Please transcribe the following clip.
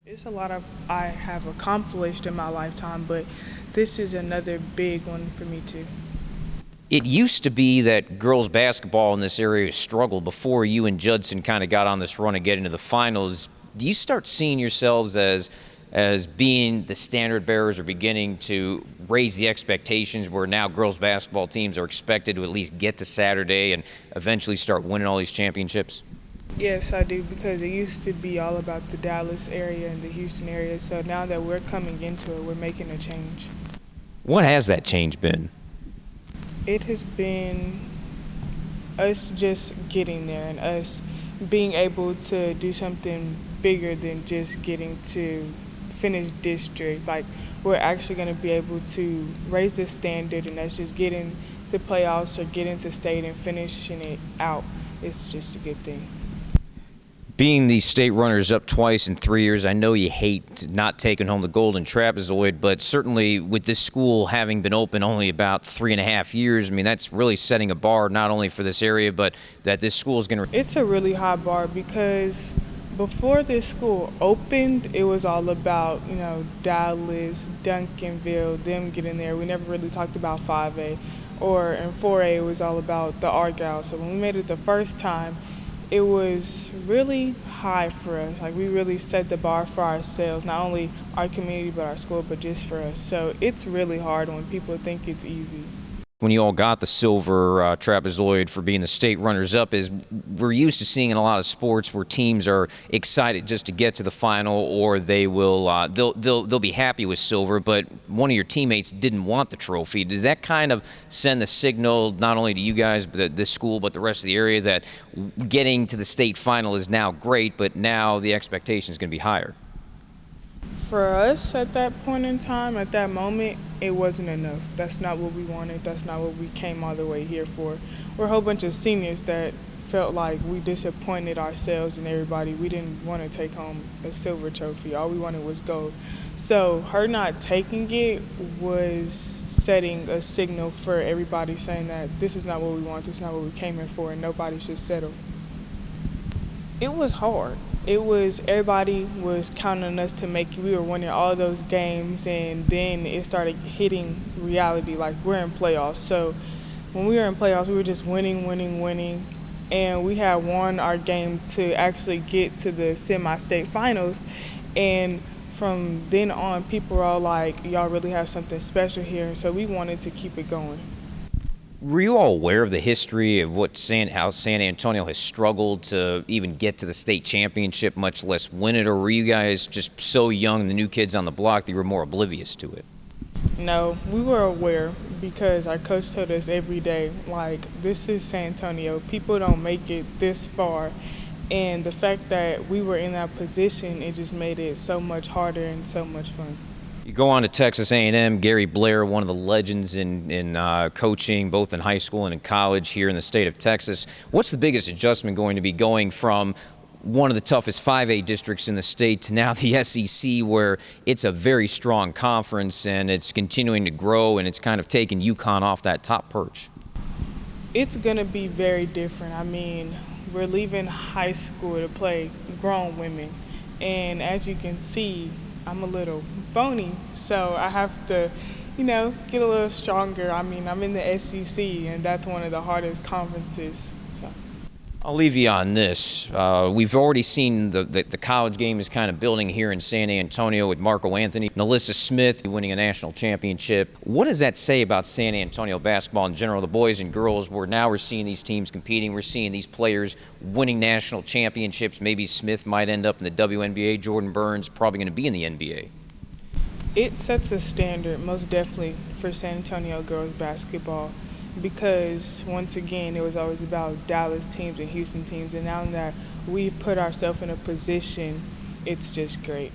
It's a lot of I have accomplished in my lifetime, but this is another big one for me too. It used to be that girls basketball in this area struggled before you and Judson kind of got on this run and getting to the finals. Do you start seeing yourselves as being the standard bearers or beginning to raise the expectations where now girls basketball teams are expected to at least get to Saturday and eventually start winning all these championships? Yes, I do, because it used to be all about the Dallas area and the Houston area. So now that we're coming into it, we're making a change. What has that change been? It has been us just getting there and us being able to do something bigger than just getting to finish district. Like, we're actually going to be able to raise the standard, and us just getting to playoffs or getting to state and finishing it out. It's just a good thing. Being the state runners up twice in 3 years, I know you hate not taking home the golden trapezoid, but certainly with this school having been open only about 3.5 years, I mean, that's really setting a bar not only for this area, but that this school is going to... It's a really high bar because before this school opened, it was all about, Dallas, Duncanville, them getting there. We never really talked about 5A. Or in 4A, it was all about the Argyle. So when we made it the first time, it was really high for us. Like, we really set the bar for ourselves, not only our community but our school, but just for us. So it's really hard when people think it's easy. When you all got the silver trapezoid for being the state runners-up, is we're used to seeing in a lot of sports where teams are excited just to get to the final, or they will they'll be happy with silver. But one of your teammates didn't want the trophy. Does that kind of send the signal not only to you guys, but this school, but the rest of the area, that getting to the state final is now great, but now the expectation is going to be higher? For us at that point in time, at that moment, it wasn't enough. That's not what we wanted. That's not what we came all the way here for. We're a whole bunch of seniors that felt like we disappointed ourselves and everybody. We didn't want to take home a silver trophy. All we wanted was gold. So her not taking it was setting a signal for everybody, saying that this is not what we want, this is not what we came here for, and nobody should settle. It was hard. Everybody was counting on us to make it. We were winning all those games, and then it started hitting reality, like we're in playoffs. So when we were in playoffs, we were just winning, and we had won our game to actually get to the semi-state finals. And from then on, people were all like, y'all really have something special here, and so we wanted to keep it going. Were you all aware of the history of how San Antonio has struggled to even get to the state championship, much less win it, or were you guys just so young, the new kids on the block, that you were more oblivious to it? No, we were aware because our coach told us every day, like, this is San Antonio. People don't make it this far. And the fact that we were in that position, it just made it so much harder and so much fun. You go on to Texas A&M, Gary Blair, one of the legends in coaching, both in high school and in college here in the state of Texas. What's the biggest adjustment going to be going from one of the toughest 5A districts in the state to now the SEC, where it's a very strong conference and it's continuing to grow and it's kind of taking UConn off that top perch? It's going to be very different. I mean, we're leaving high school to play grown women. And as you can see, I'm a little bony, so I have to, get a little stronger. I mean, I'm in the SEC, and that's one of the hardest conferences. So I'll leave you on this. We've already seen the college game is kind of building here in San Antonio with Marco Anthony, Nalissa Smith winning a national championship. What does that say about San Antonio basketball in general, the boys and girls, where now we're seeing these teams competing, we're seeing these players winning national championships? Maybe Smith might end up in the WNBA, Jordan Burns probably going to be in the NBA. It sets a standard, most definitely, for San Antonio girls basketball. Because once again, it was always about Dallas teams and Houston teams, and now that we've put ourselves in a position, it's just great.